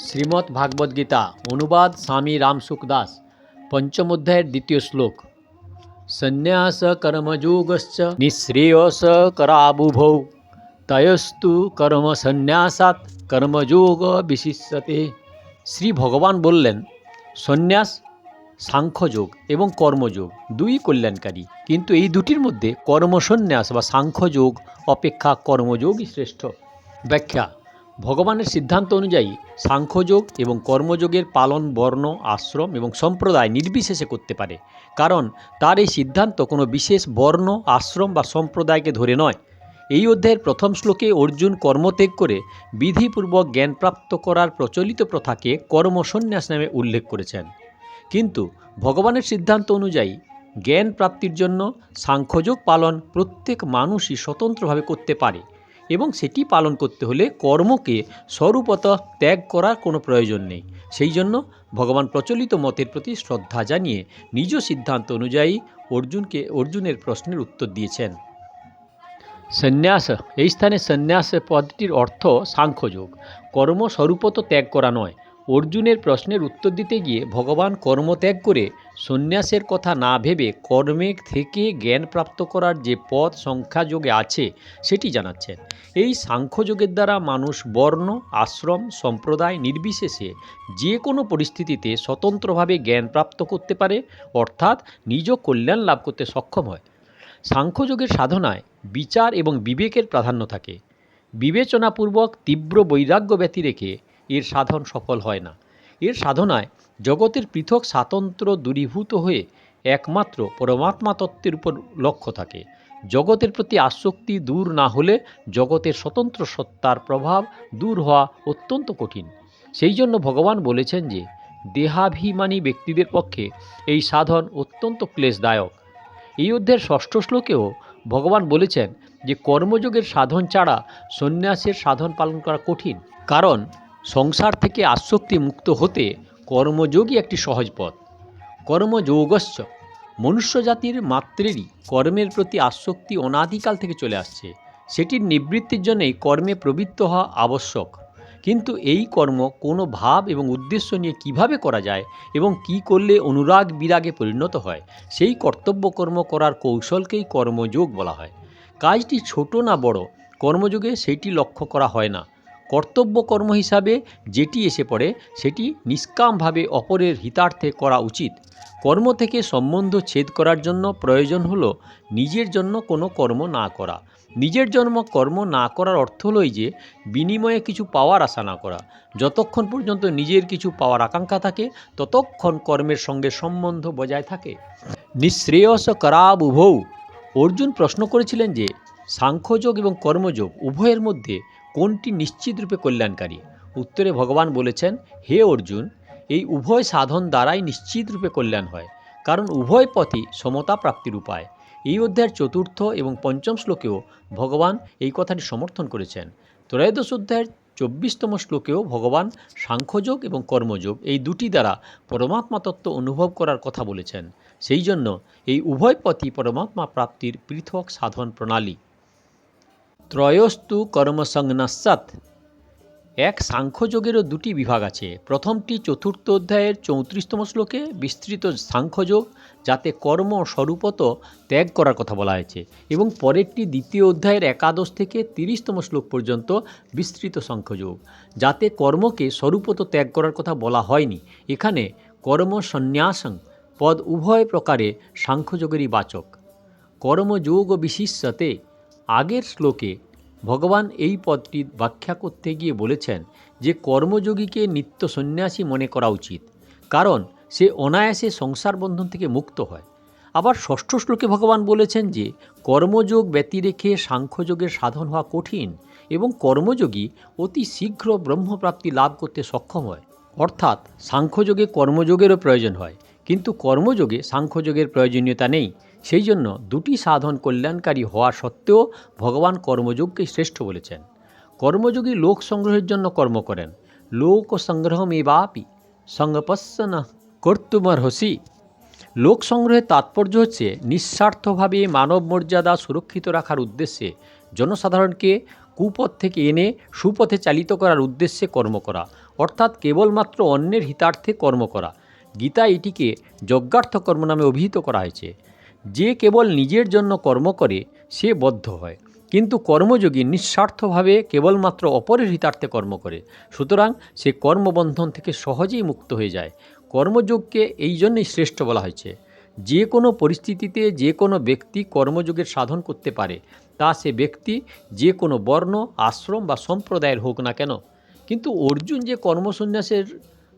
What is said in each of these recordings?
শ্রীমদ্ ভাগবত গীতা অনুবাদ স্বামী রামসুখ দাস পঞ্চম অধ্যায়ের দ্বিতীয় শ্লোক। সন্ন্যাস কর্মযোগশ্চ নিঃশ্রেয়স করাবুভৌ তয়স্তু কর্ম সন্ন্যাসাৎ কর্মযোগ বিশিষ্যতে। শ্রী ভগবান বললেন, সন্ন্যাস, সাংখ্যযোগ এবং কর্মযোগ দুই কল্যাণকারী, কিন্তু এই দুটির মধ্যে কর্মসন্ন্যাস বা সাংখ্যযোগ অপেক্ষা কর্মযোগই শ্রেষ্ঠ। ব্যাখ্যা: ভগবানের সিদ্ধান্ত অনুযায়ী সাংখ্যযোগ এবং কর্মযোগের পালন বর্ণ, আশ্রম এবং সম্প্রদায় নির্বিশেষে করতে পারে, কারণ তার এই সিদ্ধান্ত কোনো বিশেষ বর্ণ, আশ্রম বা সম্প্রদায়কে ধরে নয়। এই অধ্যায়ের প্রথম শ্লোকে অর্জুন কর্মত্যাগ করে বিধিপূর্বক জ্ঞানপ্রাপ্ত করার প্রচলিত প্রথাকে কর্মসন্ন্যাস নামে উল্লেখ করেছেন, কিন্তু ভগবানের সিদ্ধান্ত অনুযায়ী জ্ঞান প্রাপ্তির জন্য সাংখ্যযোগ পালন প্রত্যেক মানুষই স্বতন্ত্রভাবে করতে পারে এবং সেটি পালন করতে হলে কর্মকে স্বরূপতঃ ত্যাগ করার কোনো প্রয়োজন নেই। সেই জন্য ভগবান প্রচলিত মতের প্রতি শ্রদ্ধা জানিয়ে নিজ সিদ্ধান্ত অনুযায়ী অর্জুনের প্রশ্নের উত্তর দিয়েছেন। সন্ন্যাস, এই স্থানে সন্ন্যাস পদটির অর্থ সাংখ্যযোগ, কর্ম স্বরূপতঃ ত্যাগ করা নয়। অর্জুনের প্রশ্নের উত্তর দিতে গিয়ে ভগবান কর্মত্যাগ করে সন্ন্যাসের কথা না ভেবে কর্মের থেকে জ্ঞান প্রাপ্ত করার যে পথ সংখ্যাযোগে আছে সেটি জানাচ্ছেন। এই সাংখ্যযোগের দ্বারা মানুষ বর্ণ, আশ্রম, সম্প্রদায় নির্বিশেষে যে কোনো পরিস্থিতিতে স্বতন্ত্রভাবে জ্ঞান প্রাপ্ত করতে পারে, অর্থাৎ নিজ কল্যাণ লাভ করতে সক্ষম হয়। সাংখ্যযোগের সাধনায় বিচার এবং বিবেকের প্রাধান্য থাকে। বিবেচনাপূর্বক তীব্র বৈরাগ্য ব্যতি রেখে এর সাধন সফল হয় না। এর সাধনায় জগতের পৃথক স্বাতন্ত্র্য দূরীভূত হয়ে একমাত্র পরমাত্মা তত্ত্বের উপর লক্ষ্য থাকে। জগতের প্রতি আসক্তি দূর না হলে জগতের স্বতন্ত্র সত্তার প্রভাব দূর হওয়া অত্যন্ত কঠিন। সেই জন্য ভগবান বলেছেন যে দেহাভিমানী ব্যক্তিদের পক্ষে এই সাধন অত্যন্ত ক্লেশদায়ক। এই অধ্যায়ের ষষ্ঠ শ্লোকেও ভগবান বলেছেন যে কর্মযোগের সাধন ছাড়া সন্ন্যাসের সাধন পালন করা কঠিন, কারণ সংসার থেকে আসক্তি মুক্ত হতে কর্মযোগই একটি সহজ পথ। কর্মযোগশ্চ, মনুষ্য জাতির মাত্রেরই কর্মের প্রতি আসক্তি অনাদিকাল থেকে চলে আসছে। সেটির নিবৃত্তির জন্যই কর্মে প্রবৃত্ত হওয়া আবশ্যক, কিন্তু এই কর্ম কোনো ভাব এবং উদ্দেশ্য নিয়ে কিভাবে করা যায় এবং কি করলে অনুরাগ বিরাগে পরিণত হয়, সেই কর্তব্য কর্ম করার কৌশলকেই কর্মযোগ বলা হয়। কাজটি ছোট না বড়, কর্মযোগে সেইটি লক্ষ্য করা হয় না। কর্তব্য কর্ম হিসাবে যেটি এসে পড়ে সেটি নিষ্কামভাবে অপরের হিতার্থে করা উচিত। কর্ম থেকে সম্বন্ধ ছেদ করার জন্য প্রয়োজন হলো নিজের জন্য কোনো কর্ম না করা। নিজের জন্য কর্ম না করার অর্থ হলোই যে বিনিময়ে কিছু পাওয়ার আশা না করা। যতক্ষণ পর্যন্ত নিজের কিছু পাওয়ার আকাঙ্ক্ষা থাকে ততক্ষণ কর্মের সঙ্গে সম্বন্ধ বজায় থাকে। নিঃশ্রেয়স করাবুভৌ। অর্জুন প্রশ্ন করেছিলেন যে সাংখ্যযোগ এবং কর্মযোগ উভয়ের মধ্যে কোনটি নিশ্চিতরূপে কল্যাণকারী। উত্তরে ভগবান বলেছেন, হে অর্জুন, এই উভয় সাধন দ্বারাই নিশ্চিতরূপে কল্যাণ হয়, কারণ উভয় পথই সমতা প্রাপ্তির উপায়। এই অধ্যায়ের চতুর্থ এবং পঞ্চম শ্লোকেও ভগবান এই কথাটি সমর্থন করেছেন। ত্রয়োদশ অধ্যায়ের 24তম শ্লোকেও ভগবান সাংখ্যযোগ এবং কর্মযোগ এই দুটি দ্বারা পরমাত্মা তত্ত্ব অনুভব করার কথা বলেছেন। সেই জন্য এই উভয় পথই পরমাত্মা প্রাপ্তির পৃথক সাধন প্রণালী। ত্রয়স্তু কর্মসংন্যাসাৎ। এক সাংখ্যযোগেরও দুটি বিভাগ আছে। প্রথমটি চতুর্থ অধ্যায়ের 34তম শ্লোকে বিস্তৃত সাংখ্যযোগ, যাতে কর্ম স্বরূপতঃ ত্যাগ করার কথা বলা হয়েছে, এবং পরেরটি দ্বিতীয় অধ্যায়ের 11 থেকে 30তম শ্লোক পর্যন্ত বিস্তৃত সাংখ্যযোগ, যাতে কর্মকে স্বরূপতঃ ত্যাগ করার কথা বলা হয়নি। এখানে কর্ম সন্ন্যাসং পদ উভয় প্রকারে সাংখ্যযোগেরই বাচক। কর্মযোগ বিশিষ্যতে, আগের শ্লোকে ভগবান এই পদটি ব্যাখ্যা করতে গিয়ে বলেছেন যে কর্মযোগীকে নিত্য সন্ন্যাসী মনে করা উচিত, কারণ সে অনায়াসে সংসার বন্ধন থেকে মুক্ত হয়। আবার ষষ্ঠ শ্লোকে ভগবান বলেছেন যে কর্মযোগ ব্যতি রেখে সাংখ্যযোগের সাধন হওয়া কঠিন এবং কর্মযোগী অতি শীঘ্র ব্রহ্মপ্রাপ্তি লাভ করতে সক্ষম হয়। অর্থাৎ সাংখ্যযোগে কর্মযোগেরও প্রয়োজন হয়, কিন্তু কর্মযোগে সাংখ্যযোগের প্রয়োজনীয়তা নেই। সেই জন্য দুটি সাধন কল্যাণকারী হওয়া সত্ত্বেও ভগবান কর্মযোগকে শ্রেষ্ঠ বলেছেন। কর্মযোগী লোক সংগ্রহের জন্য কর্ম করেন। লোক সংগ্রহমেবাপি সংগপস্যন কর্তুমর্হসি। লোক সংগ্রহের তাৎপর্য হচ্ছে নিঃস্বার্থভাবে মানব মর্যাদা সুরক্ষিত রাখার উদ্দেশ্যে জনসাধারণকে কুপথ থেকে এনে সুপথে চালিত করার উদ্দেশ্যে কর্ম করা, অর্থাৎ কেবলমাত্র অন্যের হিতার্থে কর্ম করা। গীতা এটিকে যজ্ঞার্থ কর্ম নামে অভিহিত করা হয়েছে। যে কেবল নিজের জন্য কর্ম করে সে বদ্ধ হয়, কিন্তু কর্মযোগী নিঃস্বার্থভাবে কেবলমাত্র অপরের হিতার্থে কর্ম করে, সুতরাং সে কর্মবন্ধন থেকে সহজেই মুক্ত হয়ে যায়। কর্মযোগকে এই জন্যই শ্রেষ্ঠ বলা হয়েছে। যে কোনো পরিস্থিতিতে যে কোনো ব্যক্তি কর্মযোগের সাধন করতে পারে, তা সে ব্যক্তি যে কোনো বর্ণ, আশ্রম বা সম্প্রদায়ের হোক না কেন। কিন্তু অর্জুন যে কর্মসন্ন্যাসের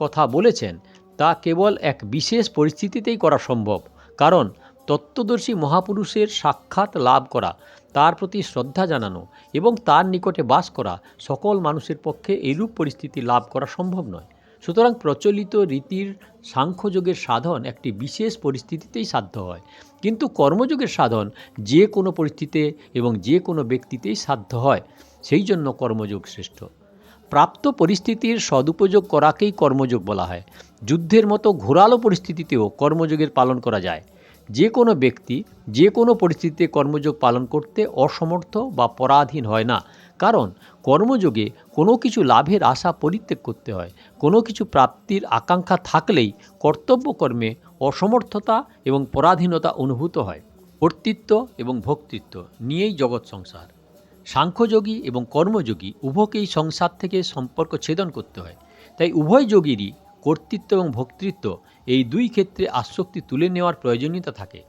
কথা বলেছেন তা কেবল এক বিশেষ পরিস্থিতিতেই করা সম্ভব, কারণ তত্ত্বদর্শী মহাপুরুষের সাক্ষাৎ লাভ করা, তার প্রতি শ্রদ্ধা জানানো এবং তার নিকটে বাস করা সকল মানুষের পক্ষে এরূপ পরিস্থিতি লাভ করা সম্ভব নয়। সুতরাং প্রচলিত রীতির সাংখ্যযোগের সাধন একটি বিশেষ পরিস্থিতিতেই সাধ্য হয়, কিন্তু কর্মযোগের সাধন যে কোনো পরিস্থিতিতে এবং যে কোনো ব্যক্তিতেই সাধ্য হয়। সেই জন্য কর্মযোগ শ্রেষ্ঠ। প্রাপ্ত পরিস্থিতির সদুপযোগ করাকেই কর্মযোগ বলা হয়। যুদ্ধের মতো ঘোরালো পরিস্থিতিতেও কর্মযোগের পালন করা যায়। যে কোনো ব্যক্তি যে কোনো পরিস্থিতিতে কর্মযোগ পালন করতে অসমর্থ বা পরাধীন হয় না, কারণ কর্মযোগে কোনো কিছু লাভের আশা পরিত্যাগ করতে হয়। কোনো কিছু প্রাপ্তির আকাঙ্ক্ষা থাকলেই কর্তব্য কর্মে অসমর্থতা এবং পরাধীনতা অনুভূত হয়। কর্তৃত্ব এবং ভোক্তৃত্ব নিয়েই জগৎ সংসার। সাংখ্যযোগী এবং কর্মযোগী উভয়কেই সংসার থেকে সম্পর্ক ছেদন করতে হয়। তাই উভয় যোগীরই কর্তৃত্ব এবং ভোক্তৃত্ব এই দুই ক্ষেত্রে আসক্তি তুলে নেওয়ার প্রয়োজনীয়তা থাকে।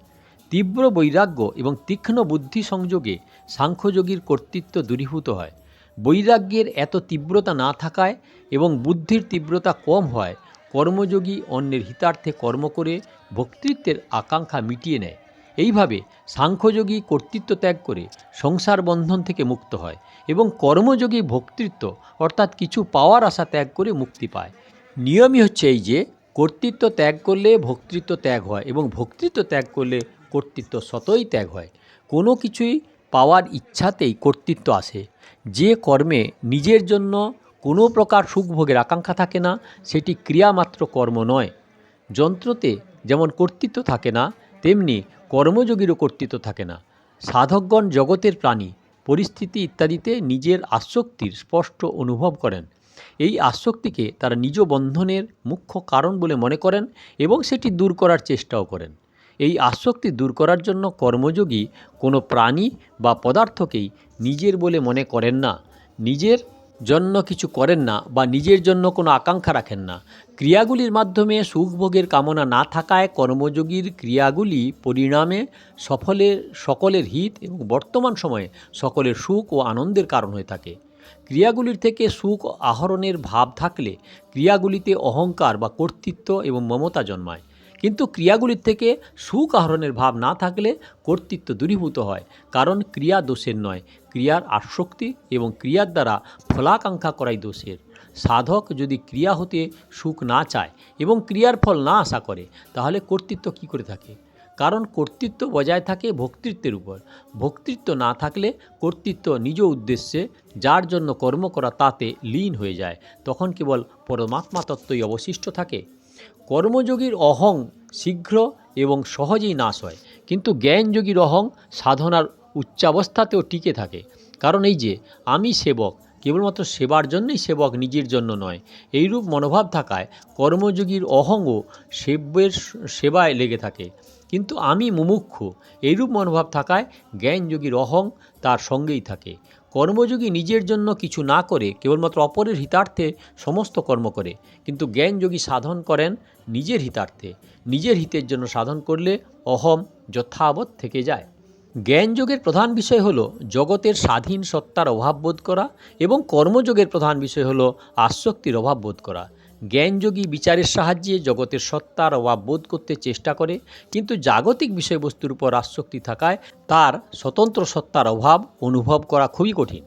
তীব্র বৈরাগ্য এবং তীক্ষ্ণ বুদ্ধি সংযোগে সাংখ্যযোগীর কর্তৃত্ব দূরীভূত হয়। বৈরাগ্যের এত তীব্রতা না থাকায় এবং বুদ্ধির তীব্রতা কম হয় কর্মযোগী অন্যের হিতার্থে কর্ম করে ভোক্তৃত্বের আকাঙ্ক্ষা মিটিয়ে নেয়। এইভাবে সাংখ্যযোগী কর্তৃত্ব ত্যাগ করে সংসার বন্ধন থেকে মুক্ত হয় এবং কর্মযোগী ভোক্তৃত্ব অর্থাৎ কিছু পাওয়ার আশা ত্যাগ করে মুক্তি পায়। নিয়মই হচ্ছে এই যে কর্তৃত্ব ত্যাগ করলে ভোক্তৃত্ব ত্যাগ হয় এবং ভোক্তৃত্ব ত্যাগ করলে কর্তৃত্ব স্বতই ত্যাগ হয়। কোনো কিছুই পাওয়ার ইচ্ছাতেই কর্তৃত্ব আসে। যে কর্মে নিজের জন্য কোনো প্রকার সুখভোগের আকাঙ্ক্ষা থাকে না, সেটি ক্রিয়ামাত্র কর্ম নয়। যন্ত্রতে যেমন কর্তৃত্ব থাকে না, তেমনি কর্মযোগীরও কর্তৃত্ব থাকে না। সাধকগণ জগতের প্রাণী, পরিস্থিতি ইত্যাদিতে নিজের আসক্তির স্পষ্ট অনুভব করেন। এই আসক্তিকে তারা নিজ বন্ধনের মুখ্য কারণ বলে মনে করেন এবং সেটি দূর করার চেষ্টাও করেন। এই আসক্তি দূর করার জন্য কর্মযোগী কোনো প্রাণী বা পদার্থকেই নিজের বলে মনে করেন না, নিজের জন্য কিছু করেন না বা নিজের জন্য কোনো আকাঙ্ক্ষা রাখেন না। ক্রিয়াগুলির মাধ্যমে সুখভোগের কামনা না থাকায় কর্মযোগীর ক্রিয়াগুলি পরিণামে সকলের হিত এবং বর্তমান সময়ে সকলের সুখ ও আনন্দের কারণ হয়ে থাকে। ক্রিয়াগুলির থেকে সুখ আহরণের ভাব থাকলে ক্রিয়াগুলিতে অহংকার বা কর্তৃত্ব এবং মমতা জন্মায়, কিন্তু ক্রিয়াগুলির থেকে সুখ আহরণের ভাব না থাকলে কর্তৃত্ব দূরীভূত হয়, কারণ ক্রিয়া দোষের নয়, ক্রিয়ার আসক্তি এবং ক্রিয়ার দ্বারা ফলাকাঙ্ক্ষা করাই দোষের। সাধক যদি ক্রিয়া হতে সুখ না চায় এবং ক্রিয়ার ফল না আশা করে, তাহলে কর্তৃত্ব কী করে থাকে? কারণ কর্তৃত্ব বজায় থাকে ভোক্তৃত্বের উপর। ভোক্তৃত্ব না থাকলে কর্তৃত্ব নিজ উদ্দেশ্যে যার জন্য কর্ম করা তাতে লীন হয়ে যায়, তখন কেবল পরমাত্মা তত্ত্বই অবশিষ্ট থাকে। কর্মযোগীর অহং শীঘ্র এবং সহজেই নাশ হয়, কিন্তু জ্ঞানযোগীর অহং সাধনার উচ্চাবস্থাতেও টিকে থাকে। কারণ এই যে আমি সেবক, কেবলমাত্র সেবার জন্যই সেবক, নিজের জন্য নয়, এইরূপ মনোভাব থাকায় কর্মযোগীর অহংও সেবায় লেগে থাকে। কিন্তু আমি মুমুক্ষু, এইরূপ মনোভাব থাকায় জ্ঞানযোগীর অহং তার সঙ্গেই থাকে। কর্মযোগী নিজের জন্য কিছু না করে কেবলমাত্র অপরের হিতার্থে সমস্ত কর্ম করে, কিন্তু জ্ঞানযোগী সাধন করেন নিজের হিতার্থে। নিজের হিতের জন্য সাধন করলে অহম যথাবৎ থেকে যায়। জ্ঞানযোগের প্রধান বিষয় হল জগতের স্বাধীন সত্তার অভাব বোধ করা এবং কর্মযোগের প্রধান বিষয় হল আসক্তির অভাব বোধ করা। জ্ঞানযোগী বিচারের সাহায্যে জগতের সত্তার অভাব বোধ করতে চেষ্টা করে, কিন্তু জাগতিক বিষয়বস্তুর উপর আসক্তি থাকায় তার স্বতন্ত্র সত্তার অভাব অনুভব করা খুবই কঠিন।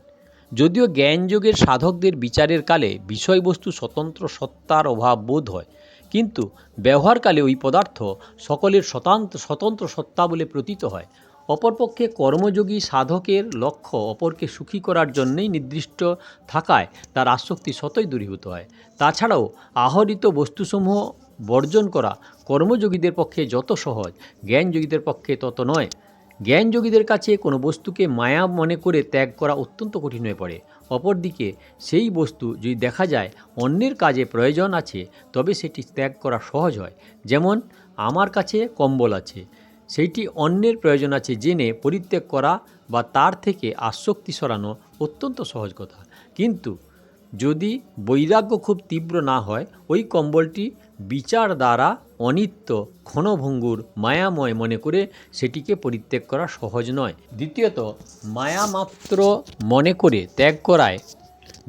যদিও জ্ঞানযোগের সাধকদের বিচারের কালে বিষয়বস্তু স্বতন্ত্র সত্তার অভাব বোধ হয়, কিন্তু ব্যবহারকালে ওই পদার্থ সকলের স্বতন্ত্র সত্তা বলে প্রতীত হয়। অপরপক্ষে কর্মযোগী সাধকের লক্ষ্য অপরকে সুখী করার জন্যই নির্দিষ্ট থাকায় তার আসক্তি স্বতই দূরীভূত হয়। তাছাড়াও আহরিত বস্তুসমূহ বর্জন করা কর্মযোগীদের পক্ষে যত সহজ, জ্ঞানযোগীদের পক্ষে তত নয়। জ্ঞানযোগীদের কাছে কোনো বস্তুকে মায়া মনে করে ত্যাগ করা অত্যন্ত কঠিন হয়ে পড়ে। অপরদিকে সেই বস্তু যদি দেখা যায় অন্যের কাজে প্রয়োজন আছে, তবে সেটি ত্যাগ করা সহজ হয়। যেমন আমার কাছে কম্বল আছে, সেইটি অন্যের প্রয়োজন আছে জেনে পরিত্যাগ করা বা তার থেকে আসক্তি সরানো অত্যন্ত সহজ কথা। কিন্তু যদি বৈরাগ্য খুব তীব্র না হয়, ওই কম্বলটি বিচার দ্বারা অনিত্য ক্ষণভঙ্গুর মায়াময় মনে করে সেটিকে পরিত্যাগ করা সহজ নয়। দ্বিতীয়ত, মায়ামাত্র মনে করে ত্যাগ করায়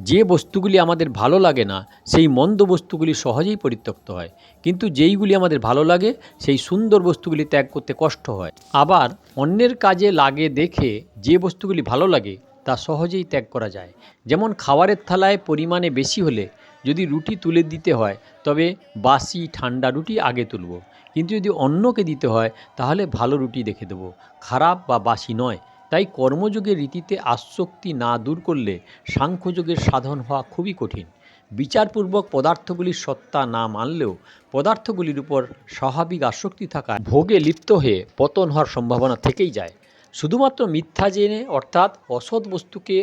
যে বস্তুগুলি আমাদের ভালো লাগে না সেই মন্দ বস্তুগুলি সহজেই পরিত্যক্ত হয়, কিন্তু যেইগুলি আমাদের ভালো লাগে সেই সুন্দর বস্তুগুলি ত্যাগ করতে কষ্ট হয়। আবার অন্যের কাজে লাগে দেখে যে বস্তুগুলি ভালো লাগে তা সহজেই ত্যাগ করা যায়। যেমন খাবারের থালায় পরিমাণে বেশি হলে যদি রুটি তুলে দিতে হয়, তবে বাসি ঠান্ডা রুটি আগে তুলব, কিন্তু যদি অন্যকে দিতে হয় তাহলে ভালো রুটি দেখে দেবো, খারাপ বা বাসি নয়। তাই কর্মযোগের রীতিতে আসক্তি না দূর করলে সাংখ্যযোগের সাধন হওয়া খুবই কঠিন। বিচারপূর্বক পদার্থগুলির সত্তা না মানলেও পদার্থগুলির উপর স্বাভাবিক আসক্তি থাকায় ভোগে লিপ্ত হয়ে পতন হওয়ার সম্ভাবনা থেকেই যায়। শুধুমাত্র মিথ্যা জেনে অর্থাৎ অসৎ বস্তুকে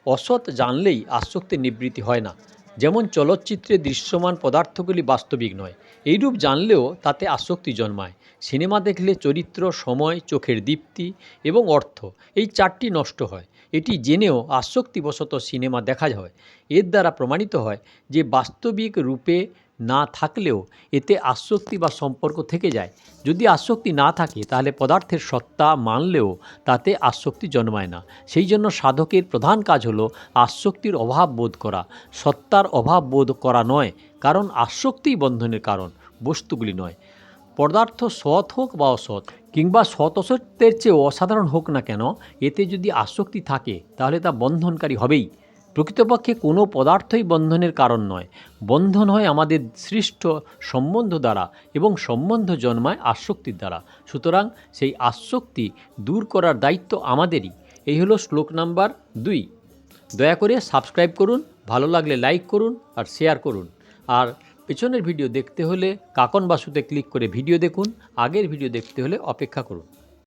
অসৎ জানলেই আসক্তির নিবৃত্তি হয় না। যেমন চলচ্চিত্রে দৃশ্যমান পদার্থগুলি বাস্তবিক নয়, এইরূপ জানলেও তাতে আসক্তি জন্মায়। সিনেমা দেখলে চরিত্র, সময়, চোখের দীপ্তি এবং অর্থ এই চারটি নষ্ট হয়। এটি জেনেও আসক্তিবশত সিনেমা দেখা হয়। এর দ্বারা প্রমাণিত হয় যে বাস্তবিক রূপে না থাকলেও এতে আসক্তি বা সম্পর্ক থেকে যায়। যদি আসক্তি না থাকে তাহলে পদার্থের সত্তা মানলেও তাতে আসক্তি জন্মায় না। সেই জন্য সাধকের প্রধান কাজ হলো আসক্তির অভাব বোধ করা, সত্তার অভাব বোধ করা নয়, কারণ আসক্তিই বন্ধনের কারণ, বস্তুগুলি নয়। পদার্থ সৎ হোক বা অসৎ, কিংবা সৎ অসত্যের চেয়েও অসাধারণ হোক না কেন, এতে যদি আসক্তি থাকে তাহলে তা বন্ধনকারী হবেই। প্রকৃতপক্ষে কোনো পদার্থই বন্ধনের কারণ নয়। বন্ধন হয় আমাদের সৃষ্ট সম্বন্ধ দ্বারা, এবং সম্বন্ধ জন্মায় আসক্তির দ্বারা। সুতরাং সেই আসক্তি দূর করার দায়িত্ব আমাদেরই। এই হলো শ্লোক নাম্বার 2। দয়া করে সাবস্ক্রাইব করুন, ভালো লাগলে লাইক করুন আর শেয়ার করুন। আর পেছনের ভিডিও দেখতে হলে কাকন বাসুতে ক্লিক করে ভিডিও দেখুন, আগের ভিডিও দেখতে হলে অপেক্ষা করুন।